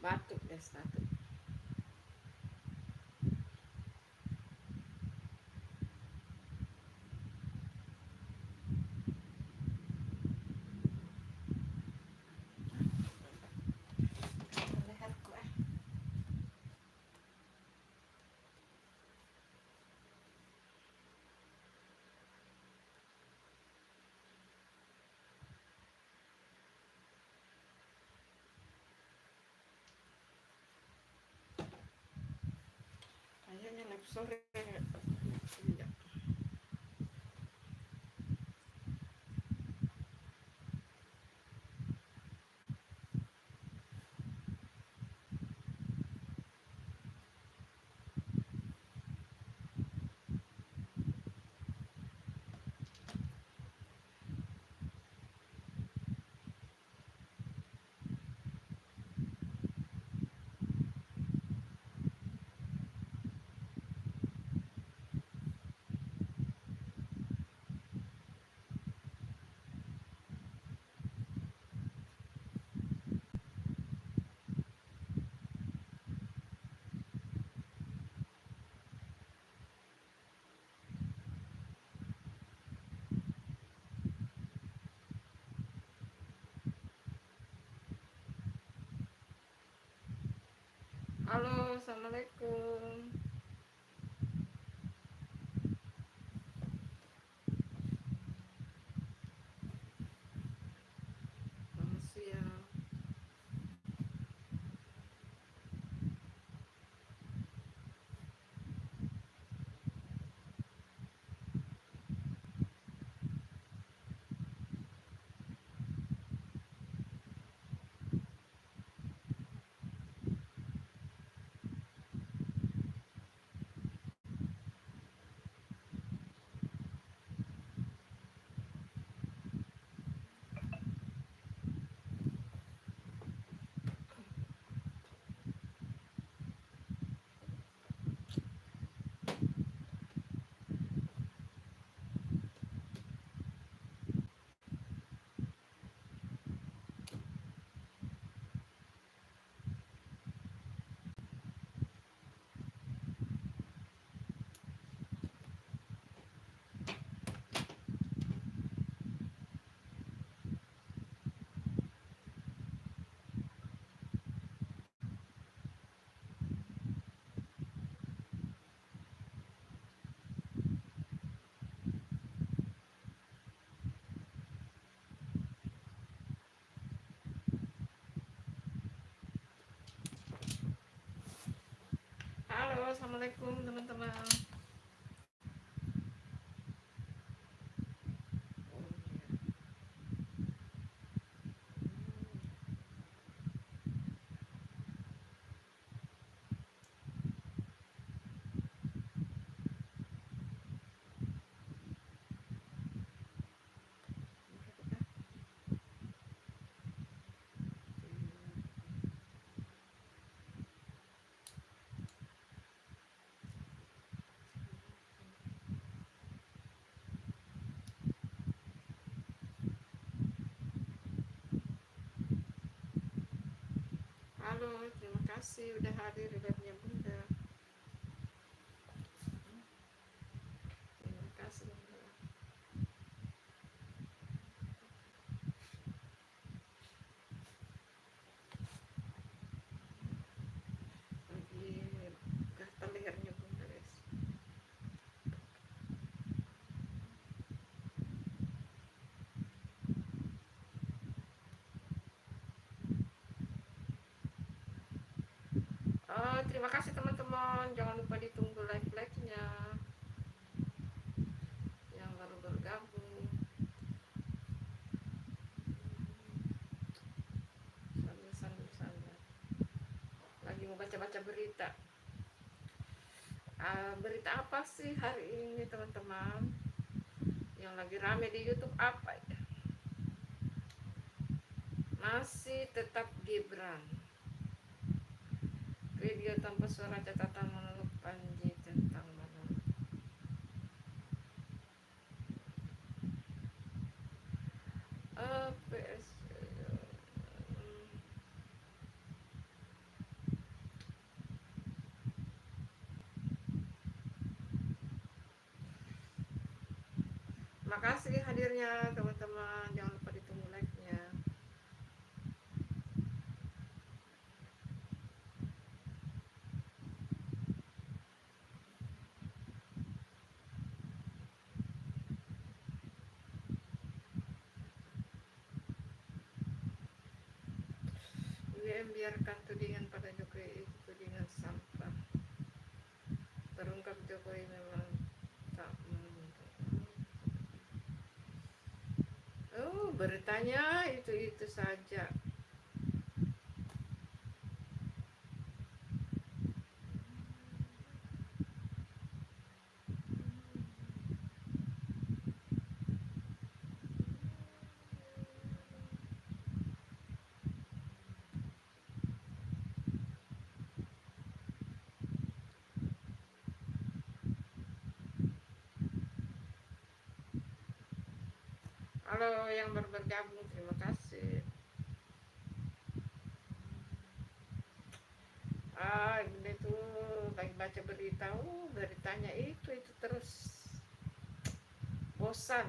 Batuk deh, batuk. Leherku ah. Kayaknya live sore. Iya. Halo, assalamualaikum. Selamat siang. Halo, assalamualaikum teman-teman. Oh, iya. Halo, terima kasih udah hadir di live-nya Bunda. Terima kasih Bunda. Lagi gatal lehernya Bunda, guys. Terima kasih teman-teman. Jangan lupa ditunggu live-live-nya yang baru bergabung. Sambil lagi mau baca-baca berita. Berita apa sih hari ini teman-teman? Yang lagi rame di YouTube apa ya? Masih tetap Gibran. Video tanpa suara catatan menurut Panji tentang menurut PS Makasih hadirnya teman-teman. Jangan lupa ditunggu like-nya. UGM biarkan tudingan pada Jokowi itu tudingan sampah. Terungkap Jokowi memang tak menguntungkan. Oh, beritanya itu saja. Halo yang baru bergabung, terima kasih. Ini tuh lagi baca berita, beritanya itu terus bosan.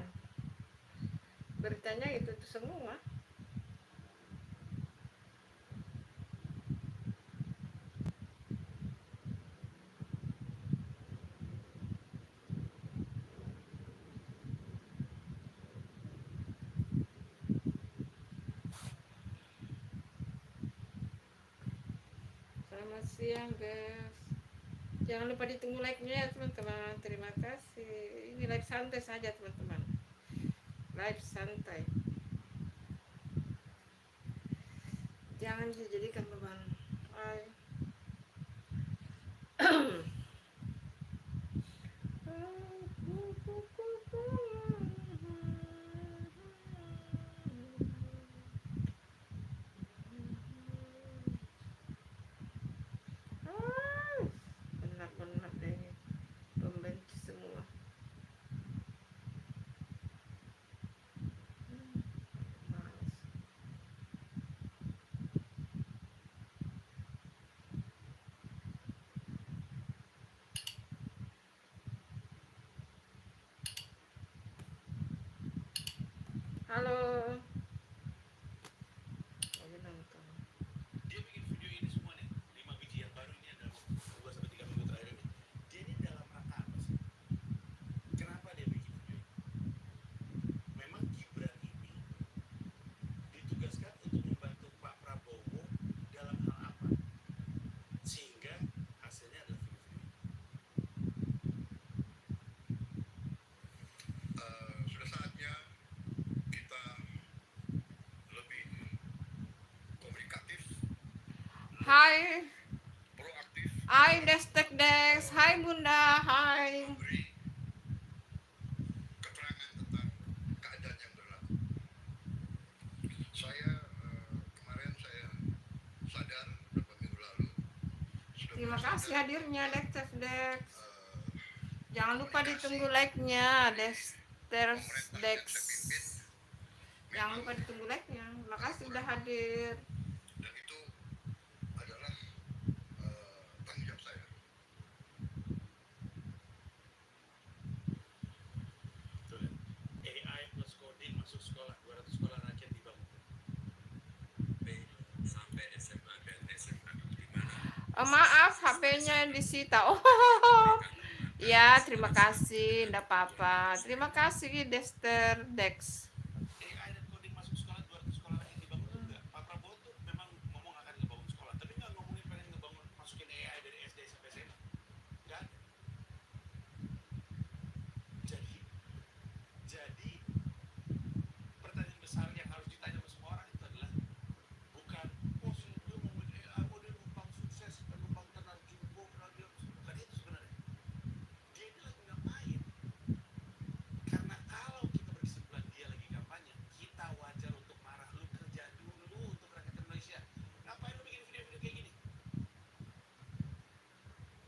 Beritanya itu semua. Selamat siang guys. Jangan lupa ditunggu like-nya ya teman-teman. Terima kasih. Ini live santai saja teman-teman. Live santai. Jangan dijadikan beban. Hai. Benar-benar deh pembenci semua. Males. Halo. Lagi nonton. Dia bikin video ini semua nih, 5 biji yang baru ini adalah 2-3 minggu terakhir ini. Dia ini dalam rangka apa sih? Kenapa dia bikin video ini? Memang Gibran ini ditugaskan untuk membantu Pak Prabowo dalam hal apa? Sehingga hasilnya adalah video-video ini. Sudah saatnya kita lebih komunikatif, Hai. proaktif, Hai Destek Des. Hai Bunda. Hai. memberi keterangan tentang keadaan yang berlaku. Saya kemarin saya sadar beberapa minggu lalu sudah Terima mulai kasih sadar hadirnya Destek Dex. eh, Jangan lupa ditunggu like-nya Dester pemerintahan Dex. yang saya pimpin Jangan memang lupa ditunggu like-nya. Makasih udah hadir. dan itu adalah tanggung jawab saya. Tuh, AI plus coding masuk sekolah, 200 sekolah rakyat dibangun. Sampai SMA dan SMA di mana? Maaf, HP-nya yang disita. Oh, ya, terima kasih. Nggak apa-apa. Terima kasih Dester Dex. AI dan coding masuk sekolah, 200 sekolah rakyat dibangun tuh enggak. Pak Prabowo tuh memang ngomong akan ngebangun sekolah, tapi nggak ngomongin pengen ngebangun masukin AI dari SD sampai SMA. Nggak ada. Jadi pertanyaan besar yang harus ditanya sama semua orang itu adalah bukan sih dia ngomongin AI, dia numpang sukses, numpang terjun bukan itu sebenarnya. Dia ini lagi ngapain? Karena kalau kita berkesimpulan dia lagi kampanye, kita wajar untuk marah. Lu kerja dulu untuk rakyat Indonesia. Ngapain lu bikin video-video kayak gini?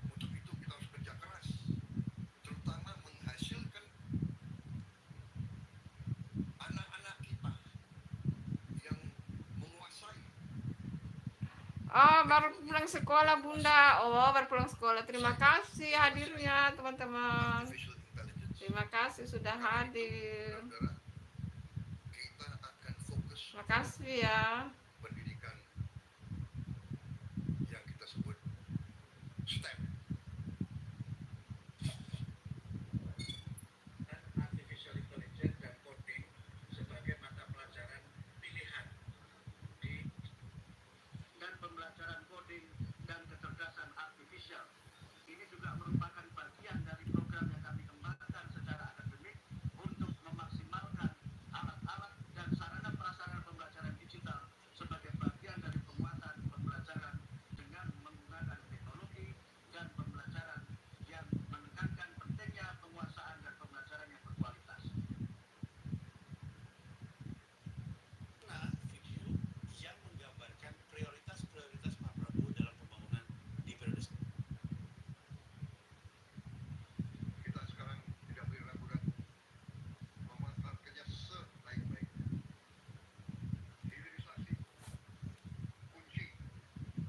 Untuk itu kita harus kerja keras, terutama menghasilkan anak-anak kita yang menguasai. Oh, baru pulang sekolah Bunda. Oh, baru pulang sekolah. Terima kasih hadirnya teman-teman. Artificial intelligence Terima kasih sudah hadir. saudara, kita akan fokus Makasih ya. pendidikan yang kita sebut STEM dan Artificial Intelligence dan Coding sebagai mata pelajaran pilihan di dan pembelajaran coding dan kecerdasan artifisial. Ini juga merupakan bagian dari program yang kami kembangkan secara akademik untuk memaksimalkan alat-alat dan sarana prasarana pembelajaran digital sebagai bagian dari penguatan pembelajaran dengan menggunakan teknologi dan pembelajaran yang menekankan pentingnya penguasaan dan pembelajaran yang berkualitas. Nah, video yang menggambarkan prioritas-prioritas Pak Prabowo dalam pembangunan di periode kita sekarang tidak boleh ragu-ragu memanfaatkannya sebaik-baiknya. Hilirisasi kunci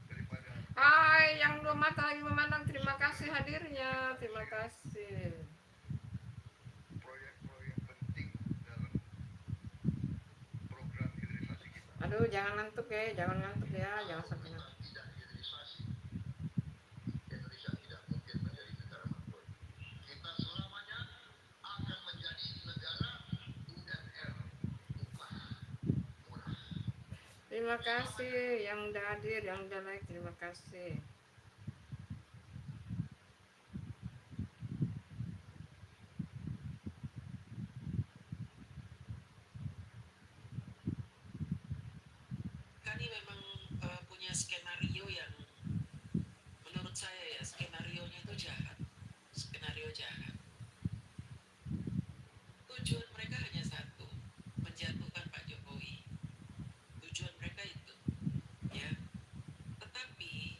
daripada Hai, yang belum mata lagi memandang, terima kasih hadirnya. Terima kasih. proyek-proyek penting dalam program hilirisasi kita. Aduh, jangan ngantuk ya, jangan ngantuk ya, jangan sampai ngantuk. Tidak hilirisasi, Indonesia tidak mungkin menjadi negara makmur. Kita selamanya akan menjadi negara UMR, upah murah. Terima kasih yang udah hadir, yang udah like, terima kasih. Kami memang punya skenario yang menurut saya ya skenarionya itu jahat, skenario jahat. Tujuan mereka hanya satu, menjatuhkan Pak Jokowi. Tujuan mereka itu, ya. Tetapi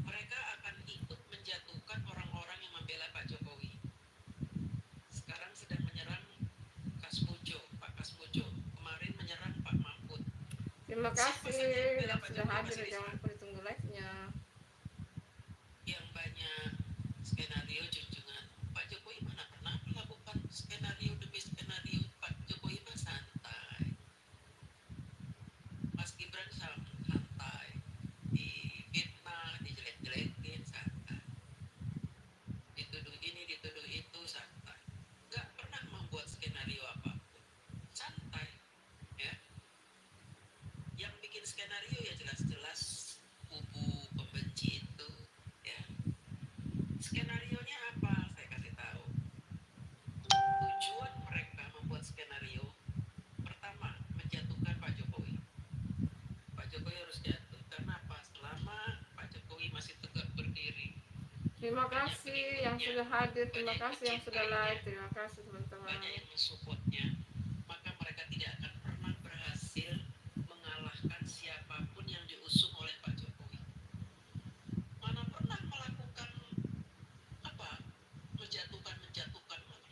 mereka akan ikut menjatuhkan orang-orang yang membela Pak Jokowi. Sekarang sedang menyerang Kasmujo, Pak Kasmujo. Kemarin menyerang Pak Mahfud. Terima kasih yang sudah hadir, jangan lupa ditunggu like-nya. Yang banyak skenario junjungan Pak Jokowi mana pernah melakukan skenario demi skenario. Pak Jokowi mah santai, Mas Gibran santai, difitnah, dijelek-jelekin santai, dituduh ini dituduh itu santai, nggak pernah membuat skenario apapun, santai ya. Yang bikin skenario ya jelas-jelas kubu pembenci itu ya. Skenarionya apa? Saya kasih tahu. Tujuan mereka membuat skenario pertama menjatuhkan Pak Jokowi. Pak Jokowi harus jatuh karena apa? Selama Pak Jokowi masih tegak berdiri, Terima kasih yang sudah hadir, terima kasih yang sudah like, terima kasih teman-teman. banyak yang mensupportnya, maka mereka tidak akan pernah berhasil mengalahkan siapapun yang diusung oleh Pak Jokowi. Mana pernah melakukan apa? Menjatuhkan mana?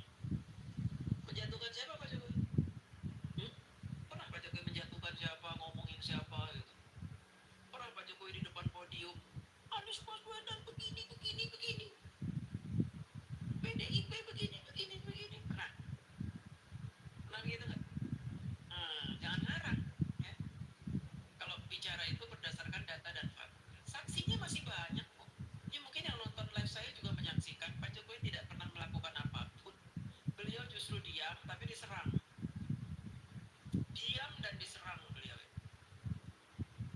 Menjatuhkan siapa Pak Jokowi? Pernah Pak Jokowi menjatuhkan siapa, ngomongin siapa gitu? Pernah Pak Jokowi di depan podium, Anies Baswedan begini, PDIP begini, pernah? Pernah gitu nggak? Jangan ngarang ya. Kalau bicara itu berdasarkan data dan fakta. Saksinya masih banyak kok. Ya mungkin yang nonton live saya juga menyaksikan Pak Jokowi tidak pernah melakukan apapun. Beliau justru diam tapi diserang. Diam dan diserang beliau.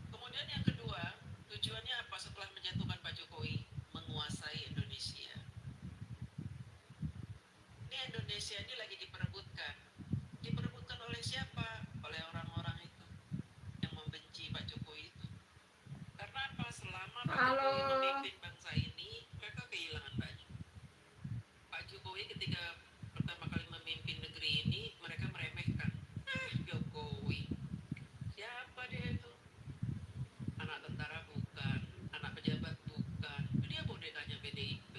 Kemudian yang kedua, tujuannya apa setelah menjatuhkan Pak Jokowi? Menguasai Indonesia. Ini Indonesia ini lagi diperebutkan. Diperebutkan oleh siapa? Oleh orang-orang itu yang membenci Pak Jokowi itu. Karena apa? Selama Pak Halo. Jokowi memimpin bangsa ini, mereka kehilangan banyak. Pak Jokowi ketika pertama kali memimpin negeri ini, mereka meremehkan. Jokowi. Siapa dia itu? Anak tentara bukan, anak pejabat bukan. Dia bonekanya PDIP.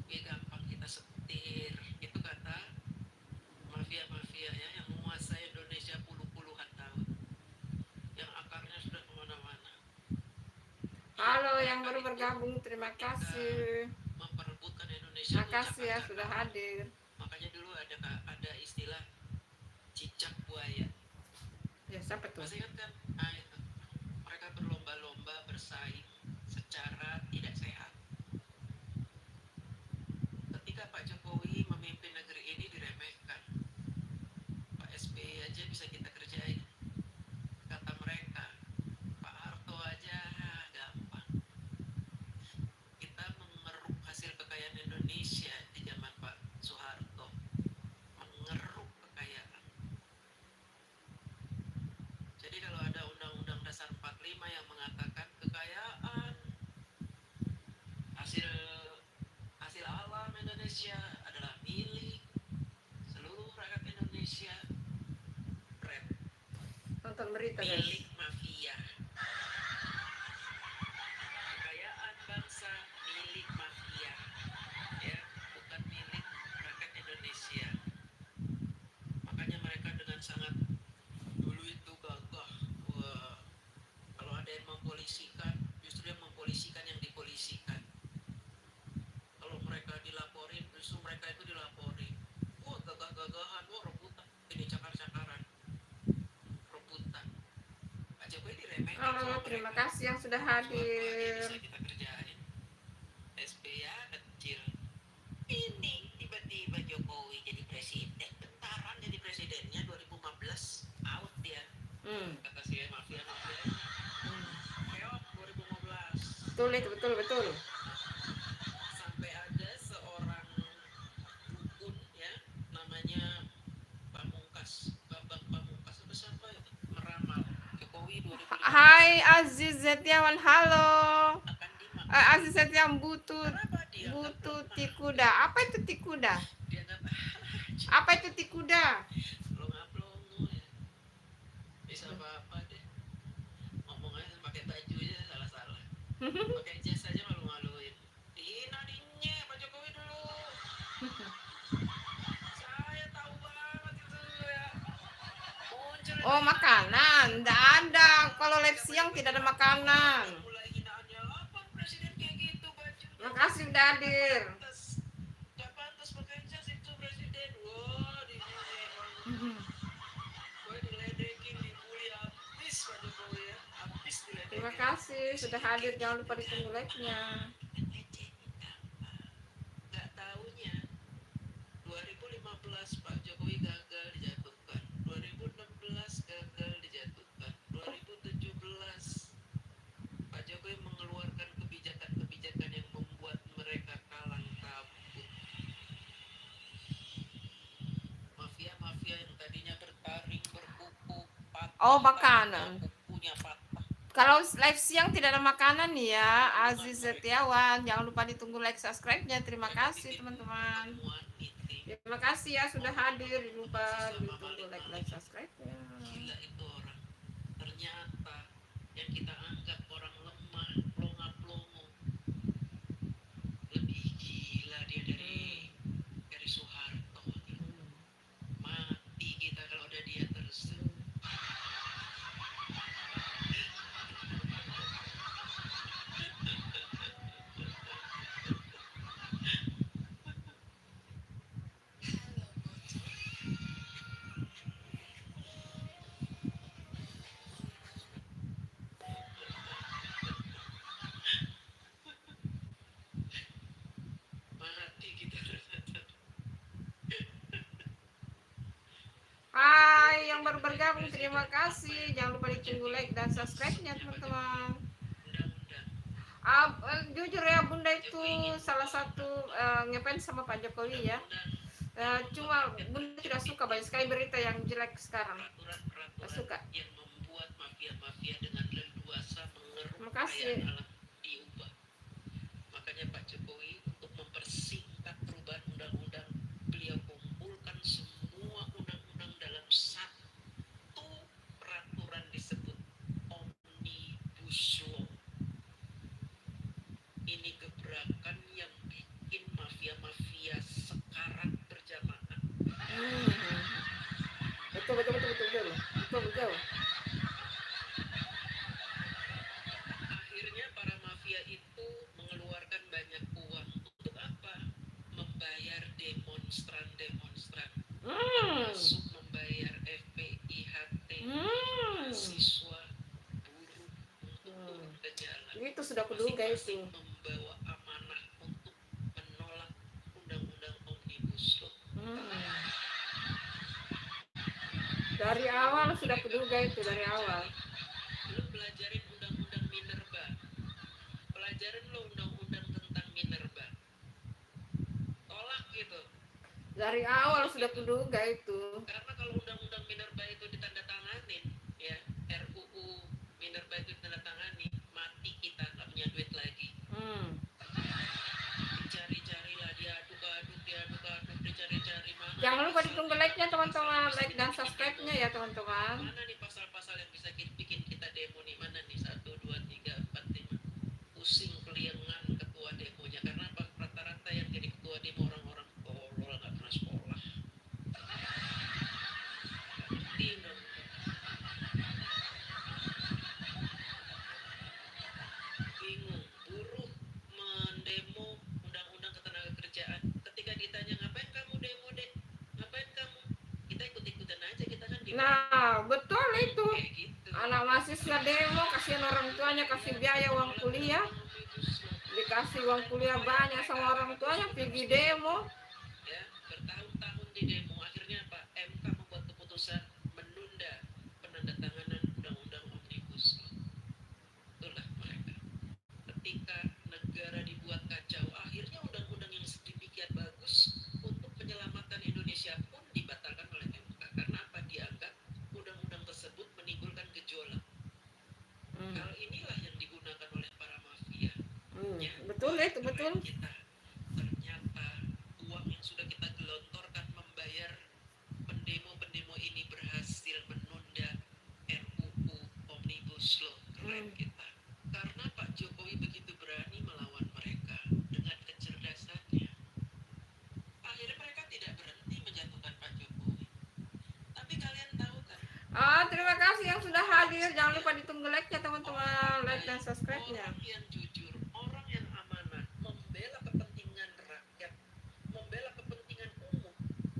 Dia gampang kita setir. Itu kata mafia-mafia ya yang menguasai Indonesia puluhan tahun. Yang akarnya sudah kemana-mana. Halo yang baru bergabung, terima kasih. Memperebutkan Indonesia. Terima kasih ya sudah hadir. Makanya dulu ada ada istilah cicak buaya. Ya, siapa tuh? Masih ingat kan? Nah, itu. Mereka berlomba-lomba bersaing secara tidak sehat. Ketika Pak Jokowi memimpin negeri ini diremehkan. Pak SBY aja bisa kita kerjain. Kata mereka, Pak Harto aja gampang. Kita mengeruk hasil kekayaan Indonesia di zaman Pak Soeharto. Mengeruk kekayaan. Jadi kalau ada Undang-Undang Dasar 45 yang mengatakan kekayaan hasil alam Indonesia adalah milik seluruh rakyat Indonesia, Nonton berita guys. milik mafia. Kekayaan bangsa milik mafia, ya, bukan milik rakyat Indonesia. Makanya mereka dengan sangat dulu itu gagah. Wah, kalau ada yang mempolisikan, justru yang mempolisikan yang dipolisikan. Kalau mereka dilaporin, justru mereka itu dilaporin. Wah, gagah-gagahan, wah rebutan, ini cakar-cakaran, rebutan. Pak Jokowi diremehkan sama Terima mereka. kasih yang sudah Suatu aja hadir. bisa kita kerjain. SBY kecil. Ini tiba-tiba Jokowi jadi presiden. Bentaran jadi presidennya 2015 out dia. Kata si mafia. Keok 2015. Betul itu, betul. Sampai ada seorang dukun ya, namanya Pamungkas, Bambang Pamungkas, itu siapa itu? Meramal Jokowi 2015 Hai Aziz Setiawan, halo. akan dimakan. Aziz Setiawan butut Kenapa dia nggak butut pernah? tikuda. Apa itu tikuda? Dia nggak Apa itu tikuda? pelongo ya. Bisa apa-apa deh. Ngomong aja pakai baju aja salah-salah. Pakai jas aja malu-maluin. Dihina dinye Pak Jokowi dulu. Saya tahu banget itu ya. Muncul Oh, makanan. Nggak ada. Kalau live siang tidak ada makanan. mulai hinaannya apa presiden kayak gitu bajunya. Makasih udah hadir. Gak pantas pakai jas itu presiden. Wah, gue diledekin, dibully habis Pak Jokowi ya. Habis diledekin. Terima kasih sudah hadir. Jangan lupa ditunggu like-nya. Gak taunya 2015 Pak Jokowi gagal dijatuhkan, 2016 gagal dijatuhkan, 2017 Pak Jokowi mengeluarkan kebijakan-kebijakan yang membuat mereka kalang kabut. Mafia-mafia yang tadinya bertaring, berkuku, patah, Oh, makanan. kukunya patah. Kalau live siang tidak ada makanan ya, Aziz Setiawan. Jangan lupa ditunggu like subscribe-nya. Terima kasih teman-teman. Terima kasih ya sudah hadir. Jangan lupa ditunggu like subscribe-nya. Gila itu orang. Ternyata yang kita anggap orang lemah, plonga-plongo, lebih gila dia dari Soeharto. Mati kita kalau udah dia terus. Mati kita. Hai yang baru bergabung, terima kasih. Jangan lupa ditunggu like dan subscribe-nya teman-teman. Jujur ya, Bunda itu salah satu ngefans sama Pak Jokowi ya. Cuma Bunda tidak suka banyak sekali berita yang jelek sekarang. Tidak suka. Yang membuat mafia-mafia dengan leluasa mengeruk Terima kasih. kekayaan alam diubah. Makanya Pak Jokowi untuk mempersingkat perubahan undang-undang, beliau kumpulkan semua undang-undang dalam satu peraturan disebut Omnibus Law. Ini gebrakan yang bikin mafia-mafia sekarat berjamaah. Betul. Akhirnya para mafia itu mengeluarkan banyak uang untuk apa? Membayar demonstran-demonstran. Itu sudah kuduga itu. membawa amanah untuk menolak undang-undang omnibus law. Dari awal sudah kuduga itu dari awal. Lu pelajarin undang-undang Minerba, pelajarin lo undang-undang tentang Minerba, tolak gitu. Dari awal sudah kuduga itu. Karena kalau undang-undang Minerba itu ditandatanganin, ya RUU Minerba itu ditandatangani, mati kita, nggak punya duit lagi. Dicari-carilah, diaduk-aduk, dicari-cari mana. Jangan lupa ditunggu like-nya teman-teman, like dan subscribe-nya ya teman-teman. Mana nih pasal-pasal yang bisa bikin kita demo nih? Mana nih? 1, 2, 3, 4, 5. Pusing keliengan ketua demonya. Karena apa? Rata-rata yang jadi ketua demo orang-orang tolol, nggak pernah sekolah. Bingung. Buruh mendemo undang-undang ketenagakerjaan. Ketika ditanya ngapain kamu demo deh? Ngapain kamu? Kita ikut-ikutan aja, kita kan di. Nah, betul itu. Kayak gitu. Anak mahasiswa demo, kasihan orang tuanya, kasih biaya uang kuliah. Dikasih uang kuliah banyak sama orang tuanya, pergi demo. Ya, bertahun-tahun di demo, akhirnya apa? MK membuat keputusan menunda penandatanganan undang-undang omnibus law. Itulah mereka. Ketika negara dibuat kacau, akhirnya undang-undang yang sedemikian bagus untuk penyelamatan Indonesia pun dibatalkan oleh MK. Karena apa? Dianggap undang-undang tersebut menimbulkan gejolak. Hal inilah yang digunakan oleh para mafia. Ya, Betul itu, betul. Kita. Ternyata uang yang sudah kita gelontorkan membayar pendemo-pendemo ini berhasil menunda RUU Omnibus Law. Keren kita. Karena Pak Jokowi begitu berani melawan mereka dengan kecerdasannya. Akhirnya mereka tidak berhenti menjatuhkan Pak Jokowi. Tapi kalian tahu kan? Terima kasih yang sudah hadir. Jangan lupa ditunggu like-nya teman-teman, like dan subscribe-nya. Orang yang jujur, orang yang amanah, membela kepentingan rakyat, membela kepentingan umum,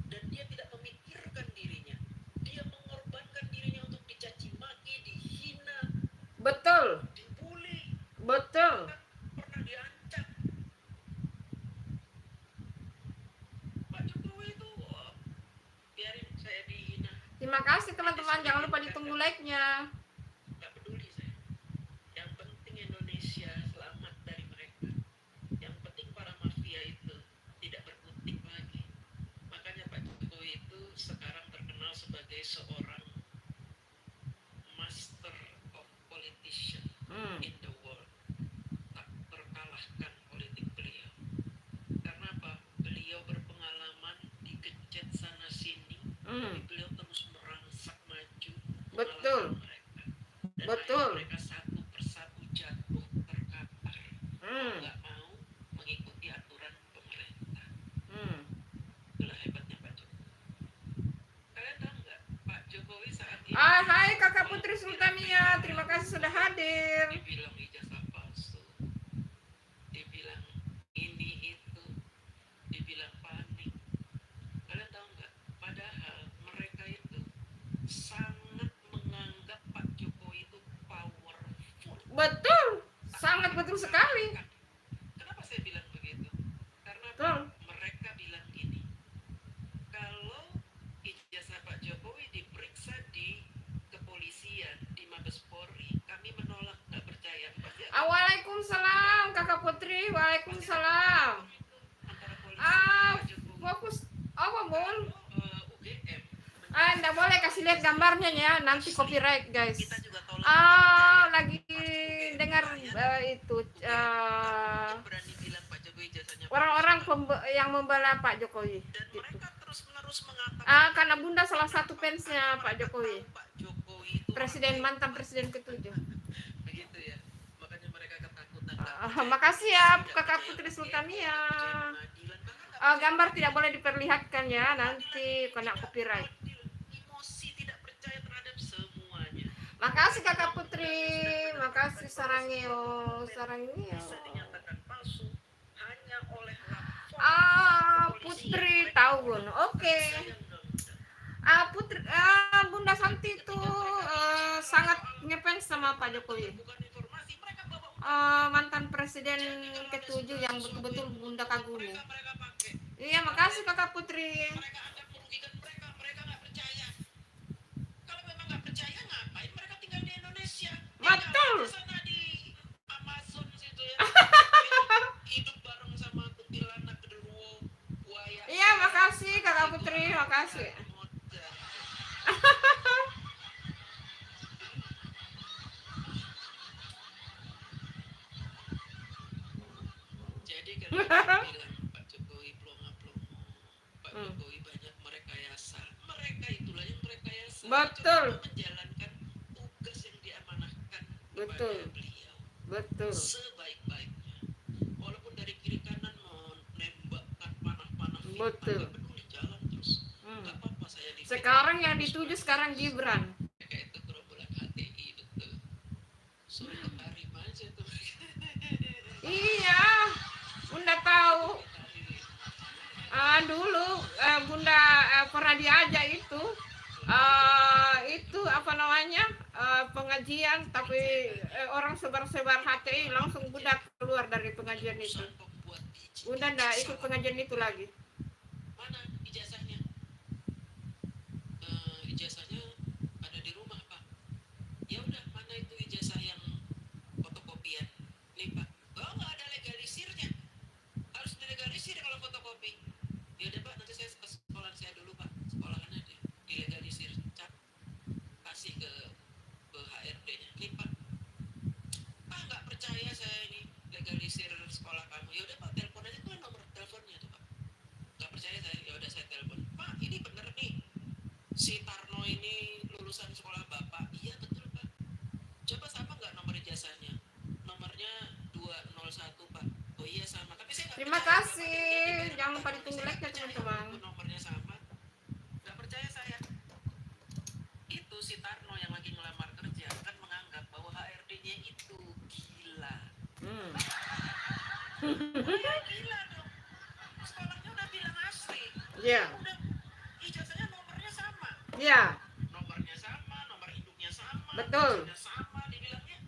dan dia tidak memikirkan dirinya. Dia mengorbankan dirinya untuk dicaci maki, dihina, Betul, dibully, betul. pernah diancam. Pak Jokowi itu biarin saya dihina, Terima kasih teman-teman. Jangan lupa ditunggu like-nya. nggak peduli saya. Yang penting Indonesia selamat dari mereka. Yang penting para mafia itu tidak berkutik lagi. Makanya Pak Jokowi itu sekarang terkenal sebagai seorang master of politician in the world. Tak terkalahkan politik beliau. Karena apa? Beliau berpengalaman dikejet sana sini. Tapi beliau terus merangsak maju. Betul. mengalahkan mereka. Dan Betul. mereka satu persatu jatuh terkapar. Nggak mau mengikuti aturan pemerintah. Itulah hebatnya Pak Jokowi. Kalian tahu nggak Pak Jokowi saat ini Hai Kakak Putri Sultania, terima kasih sudah hadir. dibilang ijazah palsu, dibilang ini itu, dibilang panik. Kalian tahu nggak? Padahal mereka itu sangat menganggap Pak Jokowi itu powerful. Betul, sangat betul sekali. Kenapa saya bilang begitu? Karena Betul. mereka bilang gini, kalau ijazah Pak Jokowi diperiksa di kepolisian, di Mabes Polri, kami menolak, nggak percaya. Pasti ada Waalaikumsalam Kakak Putri, waalaikumsalam. antara polisi dan Pak Jokowi. Fokus apa Bun? UGM. Nggak boleh kasih lihat gambarnya ya, nanti copyright guys. Kita juga tolak. Lagi dengar itu Berani bilang Pak Jokowi ijazahnya orang-orang yang membela Pak Jokowi. dan Gitu. mereka terus-menerus mengatakan Karena Bunda salah satu fansnya Pak Jokowi, Pak Jokowi itu mantan presiden ke-7. begitu ya. Makanya mereka ketakutan. Makasih ya Kakak Putri Sultania. Gambar tidak boleh diperlihatkan ya, nanti kena copyright. Emosi tidak percaya terhadap semuanya. Makasih Kakak Putri, makasih Sarangio. Bisa dinyatakan palsu hanya oleh lapor Putri tahu Bun. Oke. Putri, Bunda Santi itu sangat ngefans sama Pak Jokowi. bukan informasi, mereka bawa mantan presiden ke-7 yang betul-betul Bunda kagumi. Mereka pakai. Iya, makasih Kakak Putri. Mereka Anda merugikan mereka. Mereka nggak percaya. Kalau memang nggak percaya, ngapain mereka tinggal di Indonesia? Betul. Tinggal aja sana di Amazon situ ya. Hidup bareng sama kuntilanak, genderuwo, buaya. Iya, makasih Kakak Putri, makasih. Jadi kalau bilang Pak Jokowi plonga-plongo, Pak Hmm. Jokowi banyak merekayasa. Mereka itulah yang merekayasa. Betul. Cuma menjalankan tugas yang diamanahkan Betul. kepada beliau Betul. sebaik-baiknya. Walaupun dari kiri kanan menembakkan panah-panah fitnah, Betul. nggak peduli, jalan terus. Hmm. Nggak apa-apa saya di Sekarang yang dituju sekarang Gibran. kayak itu gerombolan HTI betul. Suruh ketarim aja tuh. Iya, Bunda tahu. Dulu Bunda pernah diajak itu apa namanya pengajian, tapi orang sebar-sebar HTI langsung Bunda keluar dari pengajian itu. Pembuat biji. Bunda nggak ikut pengajian itu lagi. Mana ijazahnya? Ijazahnya ada di rumah Pak. Ya udah, mana itu ijazah yang fotokopian? Nih Pak, oh nggak ada legalisirnya. Harus dilegalisir kalau fotokopi. Ya udah Pak, nanti saya ke sekolah saya dulu Pak. Sekolahannya dilegalisir. Cap, kasih ke HRD-nya. Nih Pak, nggak percaya saya ini legalisir sekolah kamu. Ya udah Pak, telepon aja tuh nomor teleponnya tuh Pak. Nggak percaya saya, ya udah saya telepon. Pak, ini bener nih. Si Tarno ini lulusan sekolah Bapak. Iya betul Pak. Coba sama nggak nomor ijazahnya? Nomornya 201 Pak. Oh iya sama. Tapi saya nggak Terima percaya, kasih. Bapak. Jangan lupa ditunggu like ya teman-teman. Itu nomornya sama. Nggak percaya saya. Itu si Tarno yang lagi ngelamar kerja kan menganggap bahwa HRD-nya itu gila. Hmm. Oh iya gila dong. Sekolahnya udah bilang asli. Iya. Udah ijazahnya nomornya sama. Iya. Nomornya sama, nomor induknya sama, Betul. ijazahnya sama, dibilangnya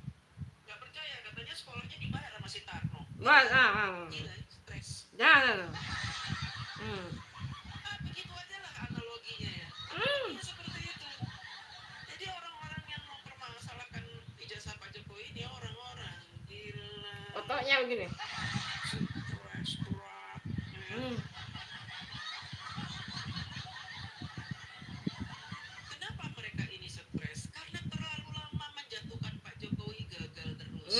nggak percaya, katanya sekolahnya dibayar sama si Tarno. Gila, stres. Jangan. Begitu aja lah analoginya ya. Analoginya seperti itu. Jadi orang-orang yang mempermasalahkan ijazah Pak Jokowi ini orang-orang gila. Otaknya begini. Stres berat. Kenapa mereka ini stres? Karena terlalu lama menjatuhkan Pak Jokowi, gagal terus.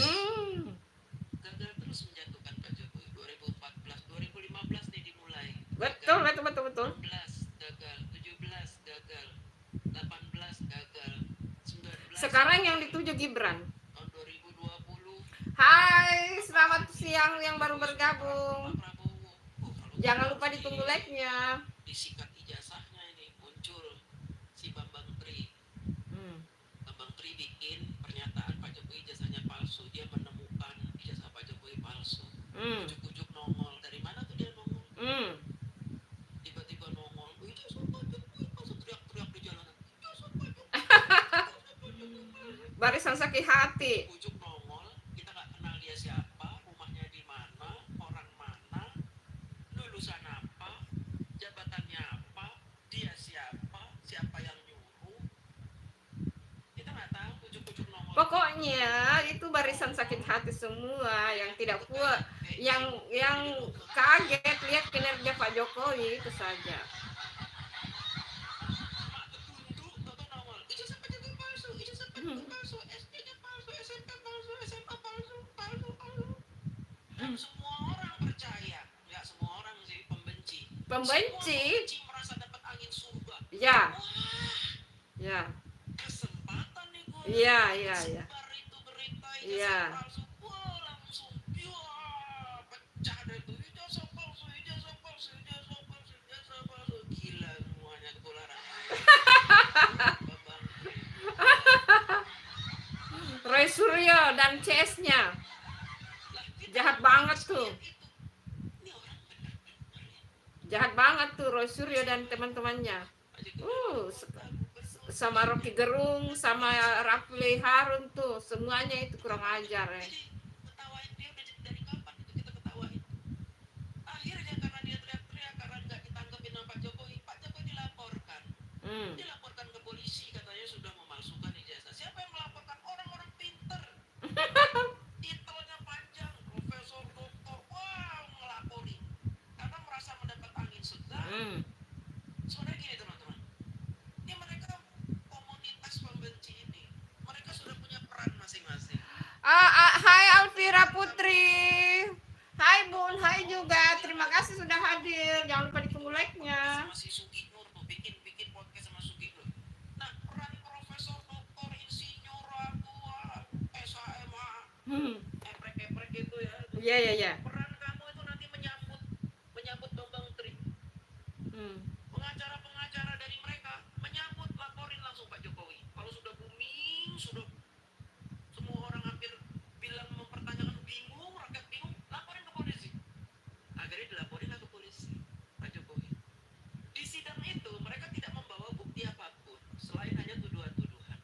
Gagal terus menjatuhkan Pak Jokowi. 2014, 2015 nih dimulai. Betul, betul. 16 gagal, 17 gagal, 18 gagal, 19 Sekarang yang dituju Gibran. tahun 2020 Hai, selamat siang yang baru Pak bergabung. Prabowo. Kalau Jangan lupa ditunggu like-nya. disikat ijazahnya ini muncul si Bambang Tri. Bambang Tri bikin pernyataan Pak Jokowi ijazahnya palsu. Dia menemukan ijazah Pak Jokowi palsu. Ujuk-ujuk nongol. Dari mana tuh dia nongol? Tiba-tiba nongol. Ijazah Pak Jokowi palsu, teriak-teriak di jalanan. Ijazah Pak Jokowi palsu. Barisan sakit hati. Ujuk nongol, kita nggak kenal dia siapa, rumahnya di mana, orang mana, lulusan apa, jabatannya apa, dia siapa, siapa yang nyuruh, kita nggak tahu. Ujuk-ujuk nongol. Pokoknya itu barisan sakit hati semua yang tidak puas, yang kaget lihat kinerja Pak Jokowi itu saja. Mak ketunduk, atau nongol. Ijazah Pak Jokowi palsu, ijazah Pak Jokowi palsu, SD-nya palsu, SMP palsu, SMA palsu. Dan semua orang percaya, nggak semua orang sih pembenci. Pembenci. Semua pembenci merasa dapat angin surga. Ya, Wah, ya, kesempatan nih gue. Iya. Sebar itu berita Iya. ijazah palsu. Wah, langsung pecah deh tuh. Ijazah palsu. Gila semuanya ketularan. Bambang. Roy Suryo dan CS-nya Lah, kita jahat banget tuh. lihat itu. Ini orang benar-benar ya. Jahat banget tuh Roy Suryo dan teman-temannya. Sama Rocky Gerung, sama Rafli Harun tuh, semuanya itu kurang ajar ya. Jadi Dilaporkan ke polisi, katanya sudah memalsukan ijazah. Siapa yang melaporkan? Orang-orang pinter. Titelnya panjang, profesor, doktor, wow, melapori. Karena merasa mendapat angin segar. Sebenarnya gini teman-teman, ini mereka komunitas pembenci ini, mereka sudah punya peran masing-masing. Hai Alvira Putri. Hai Bun, hai juga. Terima kasih sudah hadir. Jangan lupa ditunggu like-nya. Sama si Sugi Nur tuh, bikin podcast sama Sugi Nur. Nah, peran profesor, doktor, insinyur, SHMA, eprek-eprek gitu ya. Iya. Peran kamu itu nanti menyambut Bambang Tri. Pengacara-pengacara dari mereka menyambut, laporin langsung Pak Jokowi. Kalau sudah booming, sudah semua orang hampir bilang mempertanyakan, bingung, rakyat bingung, laporin ke polisi. Akhirnya dilaporin ke polisi, Pak Jokowi. Di sidang itu mereka tidak membawa bukti apapun selain hanya tuduhan-tuduhan.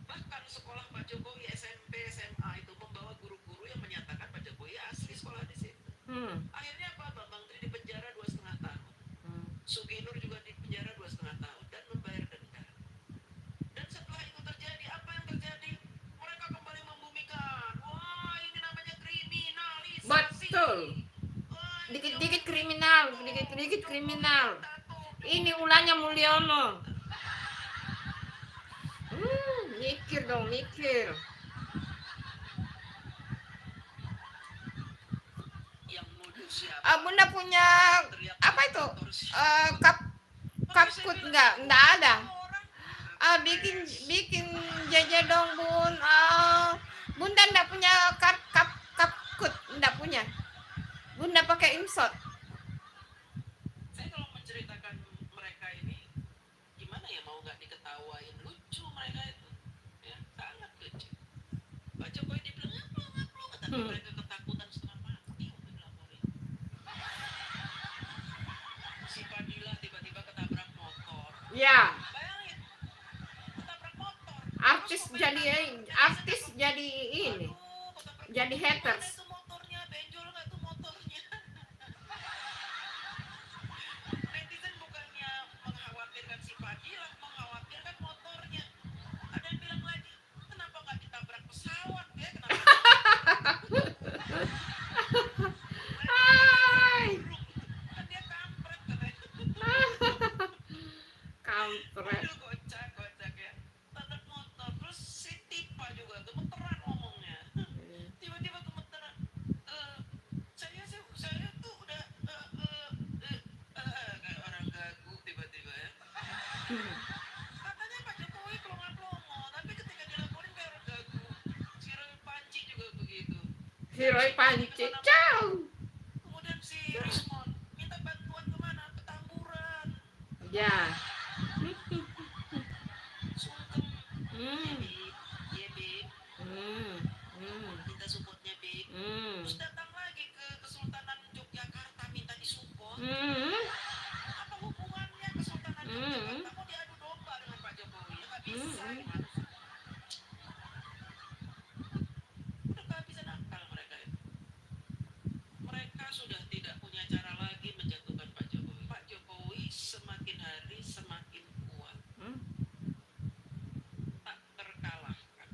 Bahkan sekolah Pak Jokowi SMP, SMA itu membawa guru-guru yang menyatakan Pak Jokowi asli sekolah di situ. Akhirnya apa? Bambang Tri di penjara 2,5 tahun. Sugi Nur juga di penjara 2,5 tahun dan membayar denda. Dan setelah itu terjadi, apa yang terjadi? Mereka kembali membumikan. Wah, ini namanya kriminalisasi. Betul. Dikit-dikit kriminal, dikit-dikit kriminal. Ini ulahnya Mulyono. Mikir dong, mikir. Yang nuduh siapa? Bunda punya apa itu? Kapkut enggak ada. Bikin jaja dong Bun. Bunda enggak punya kapkut, enggak punya. Bunda pakai insert. Saya kalau menceritakan mereka ini, gimana ya, mau nggak diketawain? Lucu mereka itu, ya sangat lucu. Pak Jokowi dibilang ngaplo, tapi mereka ketakutan setengah mati untuk dilaporin. Si Fadila tiba-tiba ketabrak motor. Ya. Bayangin, ketabrak motor. Artis jadi ini. Jadi haters. Itu motornya, benjol nggak tuh motornya? Netizen bukannya mengkhawatirkan si Fadila, mengkhawatirkan motornya. Ada yang bilang lagi, kenapa nggak ditabrak pesawat ya? Kenapa? Kan dia kampret katanya. Kampret. Aduh, kocak ya. Tabrak motor, terus si Tipa juga gemeteran ngomongnya. Tiba-tiba gemeteran. Saya tuh udah kayak orang gagu tiba-tiba ya. Katanya Pak Jokowi pelongo-pelongo, tapi ketika dilaporin kayak orang gagu. Si Roy Panci juga begitu. Si Roy Panci. Ciao. Kemudian si Rismon minta bantuan kemana? Petamburan. Ya. Sungkem. Hmm. Ya, Bib. Minta supportnya, Bib. Terus datang lagi ke Kesultanan Yogyakarta minta disupport. Apa hubungannya Kesultanan Yogyakarta mau diadu domba dengan Pak Jokowi? Ya nggak bisa gimana? Udah kehabisan akal mereka itu. Mereka sudah tidak punya cara lagi menjatuhkan Pak Jokowi. Pak Jokowi semakin hari semakin kuat, tak terkalahkan.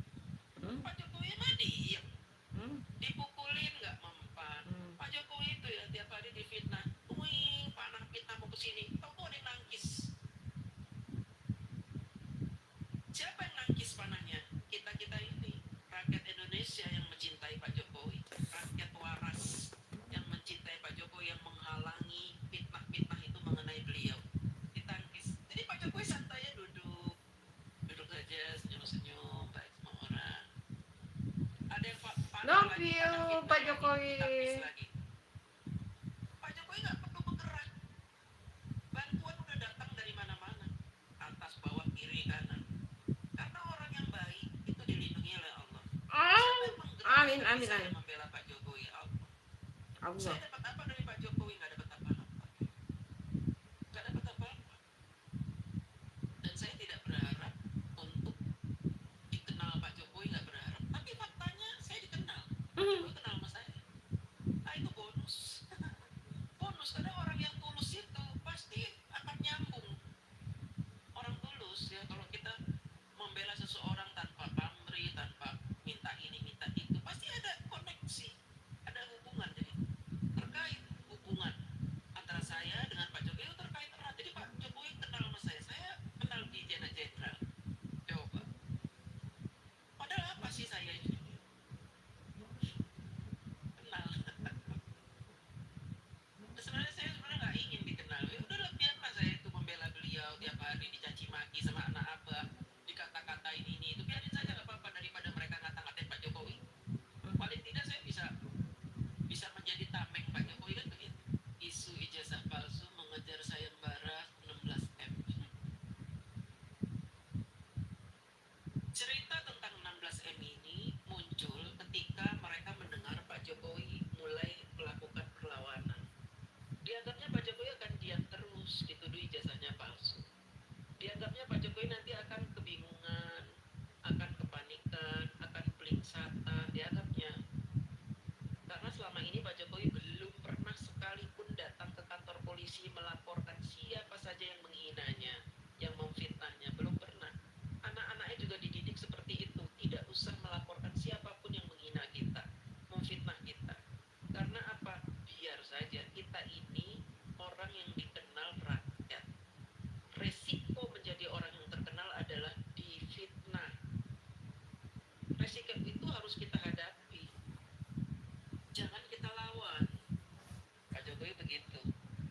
Pak Jokowi mah diem, dipukulin nggak mempan. Pak Jokowi itu ya tiap hari difitnah, wih panah fitnah mau kesini, tau tuh ada yang nangkis. Siapa yang nangkis panahnya? Kita ini, rakyat Indonesia yang mencintai Pak Jokowi, rakyat waras yang mencintai Pak Jokowi, yang menghalangi fitnah-fitnah itu mengenai beliau, ditangkis. Jadi Pak Jokowi santai ya, duduk saja, senyum-senyum, baik sama orang. Ada yang Love you, Pak Jokowi. Pak Jokowi nggak perlu bergerak. Bantuan udah datang dari mana-mana, atas, bawah, kiri, kanan. Karena orang yang baik itu dilindungi oleh Allah. Amin. Membela Pak Jokowi, Allah. Allah. Saya dapat apa dari Pak Jokowi? Nggak dapat apa-apa. Dan saya tidak berharap untuk dikenal Pak Jokowi, nggak berharap. Tapi faktanya saya dikenal. Pak Jokowi kenal sama saya. Nah, itu bonus. Bonus, karena orang yang tulus itu pasti akan nyambung. Orang tulus Jokowi nanti akan kebingungan, akan kepanikan, akan pelingsatan dianggapnya. Karena selama ini Pak Jokowi belum pernah sekalipun datang ke kantor polisi melaporkan siapa saja yang menghinanya, yang memfitnahnya, belum pernah. Anak-anaknya juga dididik seperti itu, tidak usah melaporkan siapapun yang menghina kita, memfitnah kita. Karena apa? Biar saja kita ini orang yang dikenal rakyat. Resiko menjadi orang yang terkenal adalah difitnah. Resiko itu harus kita hadapi. Jangan kita lawan. Pak Jokowi begitu.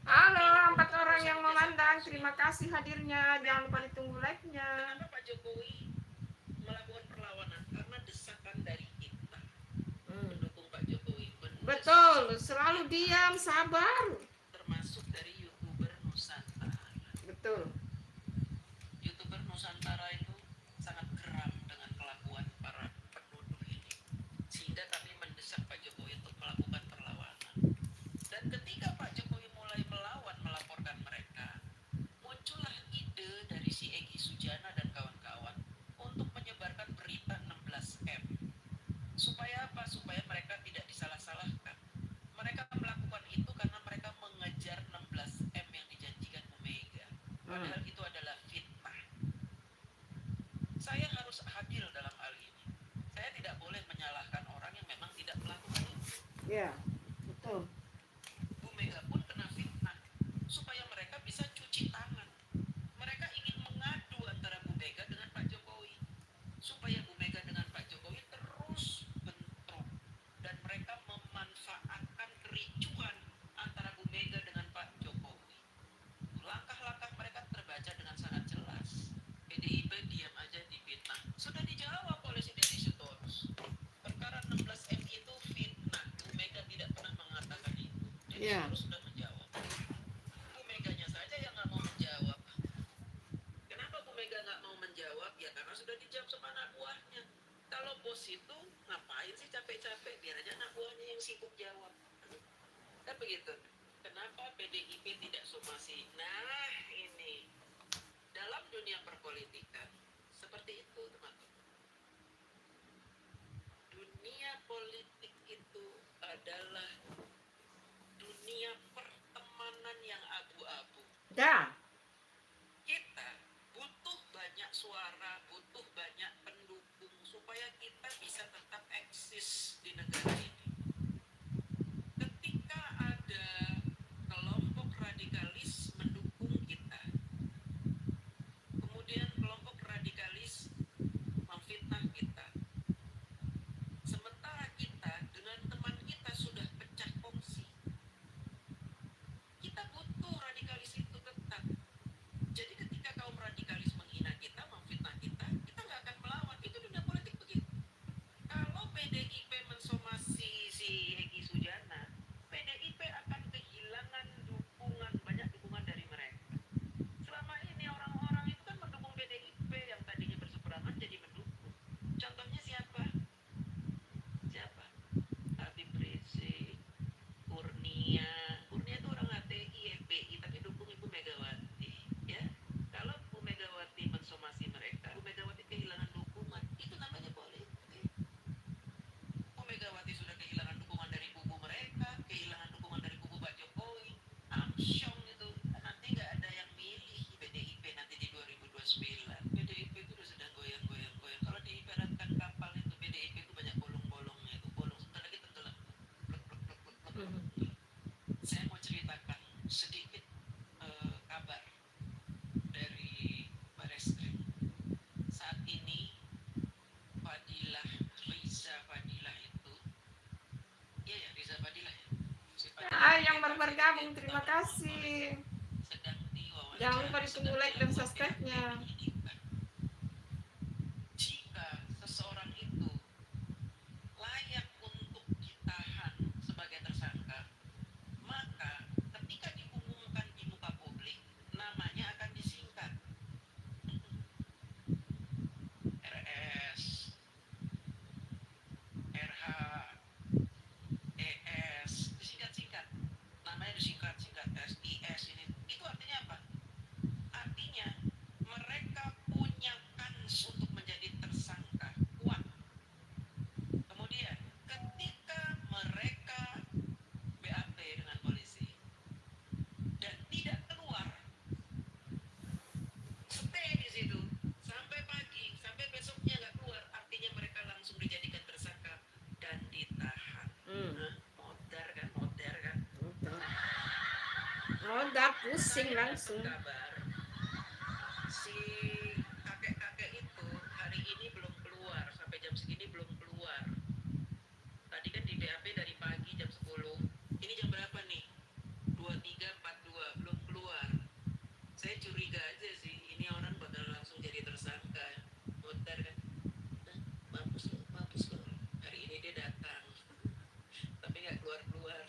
Halo, 4 orang yang memandang. Terima kasih hadirnya. Jangan lupa ditunggu like-nya. Kenapa Pak Jokowi melakukan perlawanan? Karena desakan dari kita mendukung Pak Jokowi. Betul, selalu diam, sabar. Termasuk dari YouTuber Nusantara. Betul. YouTuber Nusantara itu sangat geram dengan kelakuan para penuduh ini, sehingga kami mendesak Pak Jokowi untuk melakukan perlawanan. Dan ketika Pak Jokowi mulai melawan, melaporkan mereka, muncullah ide dari si Egy Sujana dan kawan-kawan untuk menyebarkan berita 16M. Supaya apa? Supaya mereka tidak disalah-salahkan. Mereka melakukan itu karena mereka mengejar 16M yang dijanjikan Bu Mega. Padahal itu adalah fitnah. Saya harus adil dalam hal ini. Saya tidak boleh menyalahkan orang yang memang tidak melakukan itu. Ya, betul. Bu Mega pun kena fitnah supaya mereka bisa cuci tangan. Mereka ingin mengadu antara Bu Mega dengan Pak Jokowi, supaya Bu Mega dengan Pak Jokowi terus bentrok, dan mereka memanfaatkan kericuhan antara Bu Mega dengan Pak Jokowi. Langkah-langkah mereka terbaca dengan sangat jelas. PDIP diam aja difitnah. Sudah dijawab oleh si Deddy Sitorus. Perkara 16M itu fitnah. Bu Mega tidak pernah mengatakan itu. Deddy Ya. Sitorus sudah menjawab. Bu Meganya saja yang nggak mau menjawab. Kenapa Bu Mega nggak mau menjawab? Ya karena sudah dijawab sama anak buahnya. Kalau bos itu ngapain sih capek-capek? Biar aja anak buahnya yang sibuk jawab. Kan begitu. Kenapa PDIP tidak somasi? Nah ini, dalam dunia perpolitikan seperti itu teman-teman. Dunia politik itu adalah dunia pertemanan yang abu-abu. Ya. Kita butuh banyak suara, butuh banyak pendukung supaya kita bisa tetap eksis di negara ini. Ketika ada kelompok radikalis mendukung kita, kemudian kelompok radikalis memfitnah kita, sementara kita dengan teman kita sudah pecah kongsi, kita butuh radikalis itu tetap. Jadi ketika kaum radikalis menghina kita, memfitnah kita, kita nggak akan melawan. Itu dunia politik begitu. Kalau PDIP mensomasi si Egy Sujana, PDIP akan kehilangan dukungan, banyak dukungan dari mereka. Selama ini orang-orang itu kan mendukung PDIP yang tadinya berseberangan jadi mendukung. Contohnya siapa? Siapa? Habib Rizik, Kurnia. Kurnia itu orang HTI, FPI, tapi dukung Ibu Megawati. Ya, kalau Bu Megawati mensomasi mereka, Bu Megawati kehilangan dukungan. Itu namanya politik. Bu Megawati sudah kehilangan dukungan dari kubu mereka, kehilangan dukungan dari kubu Pak Jokowi. Amsyong itu nanti nggak ada yang milih PDIP nanti di 2029. PDIP itu udah sedang goyang-goyang. Kalau diibaratkan kapal itu PDIP itu banyak bolong-bolongnya, itu bolong sebentar lagi tenggelam. Saya mau ceritakan sedikit kabar dari Bareskrim. Saat ini Fadilah, Riza Fadilah itu, iya ya Riza Fadilah ya. Si Fadilah Yang baru bergabung, terima kasih. sedang diwawancara. Jangan lupa ditunggu like dan subscribe-nya. Jika seseorang itu layak untuk ditahan sebagai tersangka, maka ketika diumumkan di muka publik, namanya akan disingkat. RS, RH, ES, disingkat-singkat. Namanya disingkat-singkat SIS ini. Itu artinya apa? Artinya mereka modal pusing Saya langsung. dapat kabar si kakek-kakek itu hari ini belum keluar, sampai jam segini belum keluar. Tadi kan di BAP dari pagi jam 10. Ini jam berapa nih? 23.42 belum keluar. Saya curiga aja sih, ini orang bakal langsung jadi tersangka. Muter kan. Mampus lo. Hari ini dia datang. Tapi nggak keluar-keluar.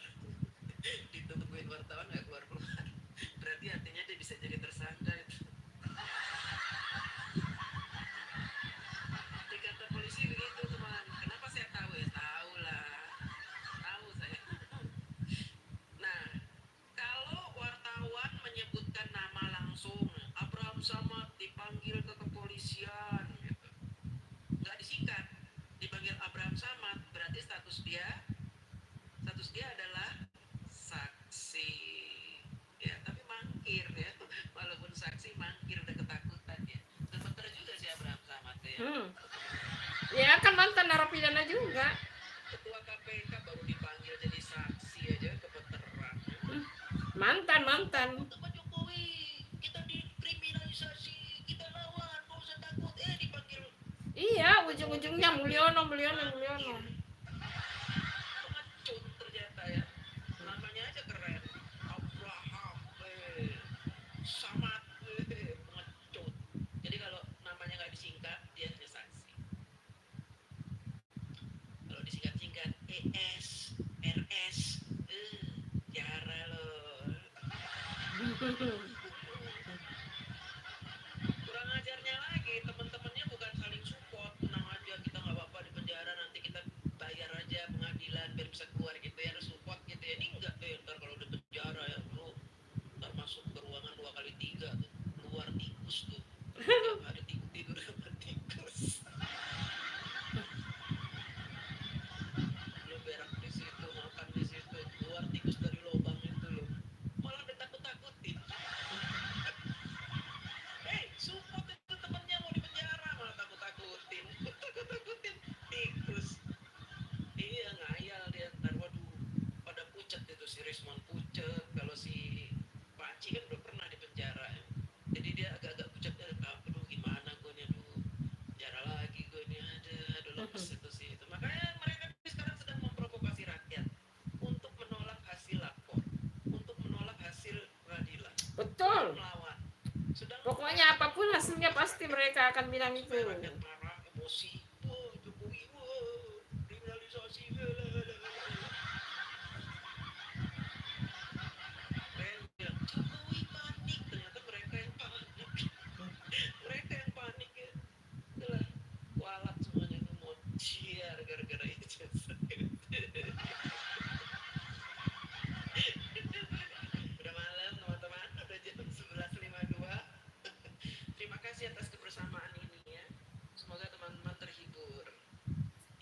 Ditungguin wartawan nggak keluar-keluar. Berarti artinya dia bisa jadi tersangka itu. Dikata polisi begitu teman. Kenapa saya tahu ya? Tahu lah. Tahu saya. Nah, kalau wartawan menyebutkan nama langsung, Abraham Samad dipanggil ke kepolisian, gitu. Nggak disingkat, dipanggil Abraham Samad, berarti status dia adalah saksi. Ya, tapi mangkir ya, walaupun saksi mangkir udah ketakutan ya. Gemeter juga si Abraham Samad ya. Ya kan mantan narapidana juga. Ketua KPK baru dipanggil jadi saksi aja kebetulan. Mantan. Pak Jokowi, kita dikriminalisasi, kita lawan, nggak usah takut. Dipanggil Iya, ujung-ujungnya Mulyono. pengecut ternyata ya. Namanya aja keren. Abraham Samad pengecut. Jadi kalau namanya nggak disingkat, dia hanya saksi. Kalau disingkat-singkat ES, RS, jara loh. Kurang ajarnya lagi, teman-temannya bukan saling support. Tenang aja, kita nggak apa-apa di penjara, nanti kita bayar aja pengadilan biar bisa keluar gitu ya, harus support gitu ya. Ini enggak, ntar kalau di penjara ya bro, ntar masuk ke ruangan 2x3 tuh, keluar tikus tuh, tiap hari tidur sama tikus. Lu berak di situ, makan di situ, keluar tikus dari lubang itu lo, malah ditakut-takutin. Support itu temennya mau di penjara, malah takut-takutin tikus. Iya, ngayal dia. Ntar waduh, pada pucat itu si Rismon pucat. Kalau si Paci kan udah pernah di penjara ya. Jadi dia agak-agak pucat. Aduh gimana gue nih, aduh penjara lagi gue nih, aduh lemes itu sih itu. Makanya mereka sekarang sedang memprovokasi rakyat untuk menolak hasil lapor, untuk menolak hasil peradilan, Betul. melawan. Pokoknya apapun hasilnya pasti mereka akan bilang itu. Rakyat marah, emosi, Jokowi, kriminalisasi, Jokowi panik, ternyata mereka yang panik ya. Itulah, kualat semuanya itu mau ciar gara-gara itu. Udah malam teman-teman, udah jam 11.52. Terima kasih atas kebersamaan ini ya. Semoga teman-teman terhibur.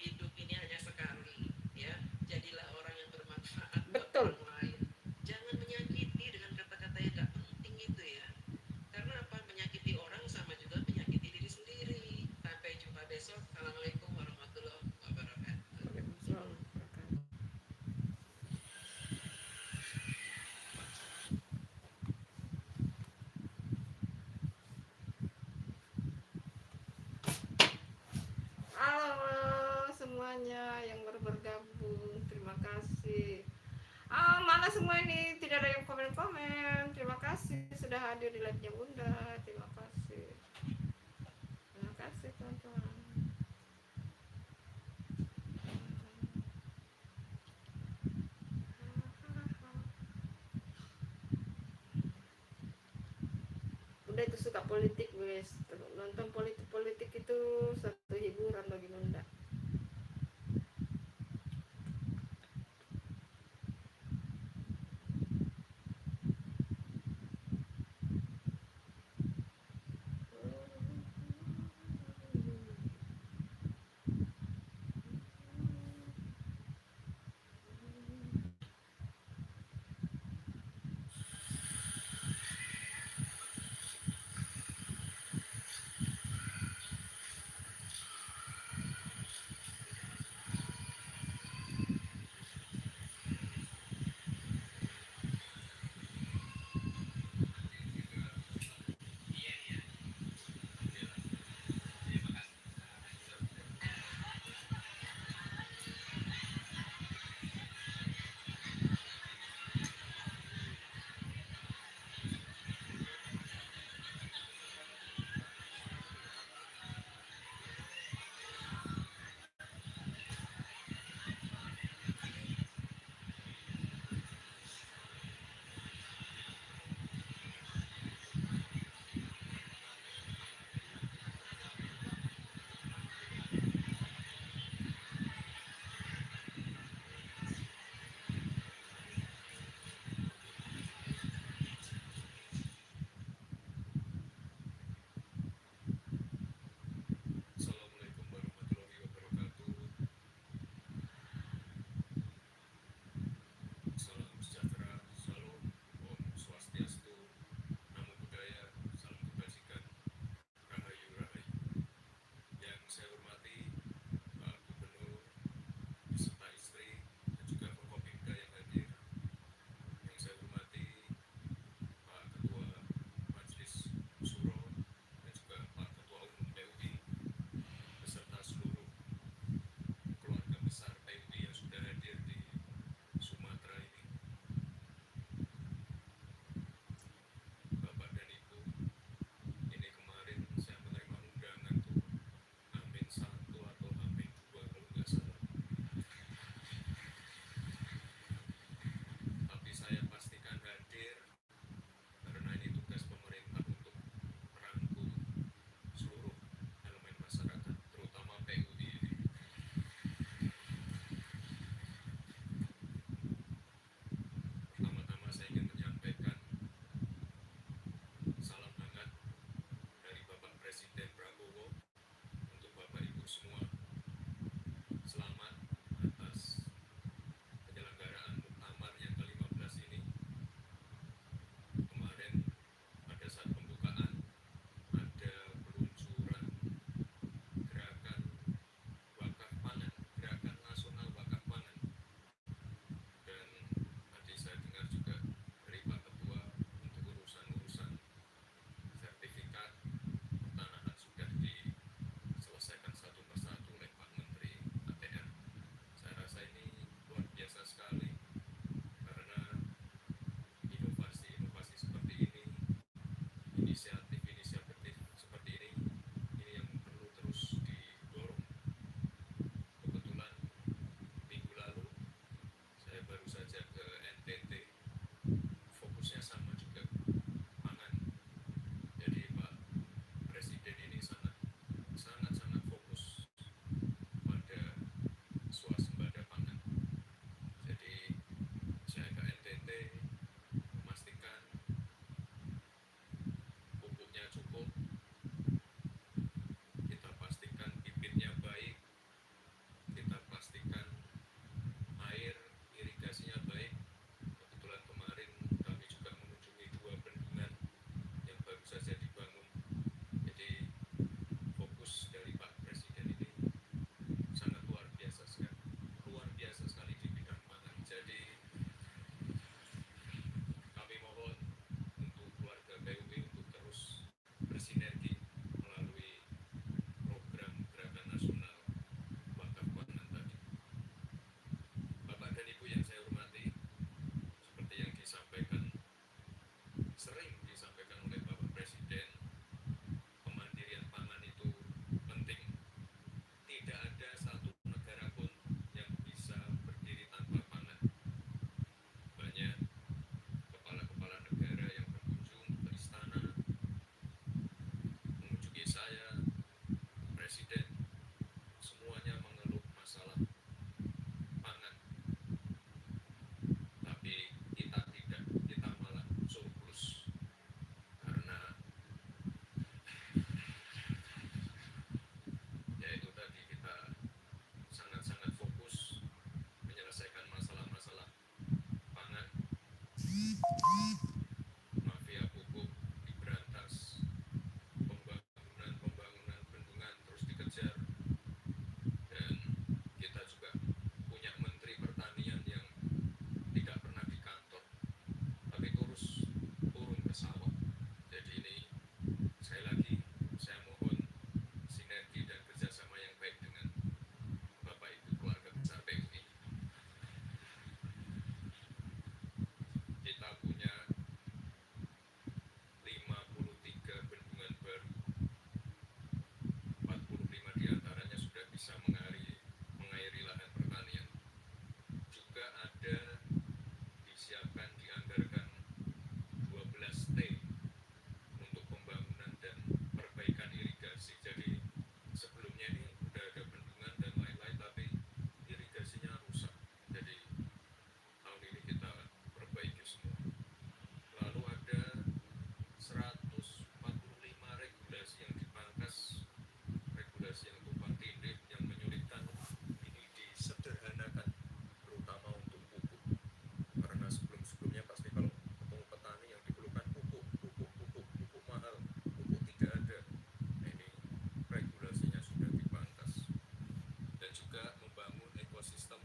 Hidup ini hanya sekali ya. Jadilah orang yang bermanfaat buat orang lain. Jangan menyakiti dengan kata-kata yang gak penting itu ya. Karena apa? Menyakiti orang sama juga menyakiti diri sendiri. Sampai jumpa besok. Assalamualaikum warahmatullahi wabarakatuh. Halo semuanya yang baru bergabung, terima kasih. Mana semua ini tidak ada yang komen. Terima kasih sudah hadir di live-nya Bunda. Terima kasih teman-teman. Bunda itu suka politik guys. Nonton politik itu satu hiburan bagi Bunda. mafia pupuk diberantas, pembangunan bendungan terus dikejar, dan kita juga punya menteri pertanian yang tidak pernah di kantor tapi terus turun ke sawah. Jadi ini sekali lagi saya mohon sinergi dan kerjasama yang baik dengan Bapak Ibu keluarga besar PUI. Kita punya 53 bendungan baru, 45 diantaranya sudah bisa mengairi lahan pertanian. Juga ada disiapkan, dianggarkan 12 T untuk pembangunan dan perbaikan irigasi. Jadi sebelumnya ini udah ada bendungan dan lain-lain tapi irigasinya rusak. Jadi tahun ini kita perbaiki semua. Lalu ada 145 regulasi yang dipangkas, regulasi yang tumpang tindih yang menyulitkan. Ini disederhanakan, terutama untuk pupuk. Karena sebelum-sebelumnya pasti kalau ketemu petani yang dikeluhkan pupuk mahal, pupuk tidak ada. Nah, ini regulasinya sudah dipangkas. Dan juga membangun ekosistem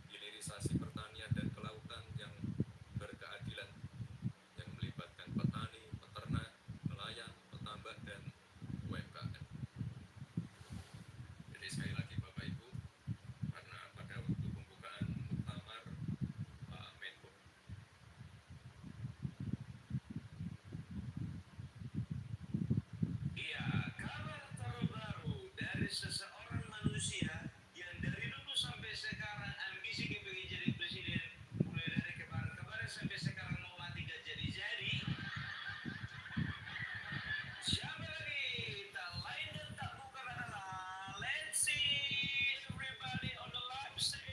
hilirisasi pertanian dan kelautan yang berkeadilan, yang melibatkan petani, peternak, nelayan, petambak, dan UMKM. Jadi sekali lagi Bapak Ibu, karena pada waktu pembukaan muktamar Pak Menko Iya, kabar terbaru dari seseorang manusia yang dari dulu sampai sekarang ambisi kepingin jadi presiden, mulai dari kemarin-kemarin sampai sekarang mau mati gak jadi-jadi. Siapa lagi? Tak lain dan tak bukan adalah let's see everybody on the live stage,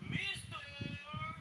Mr. Everyone.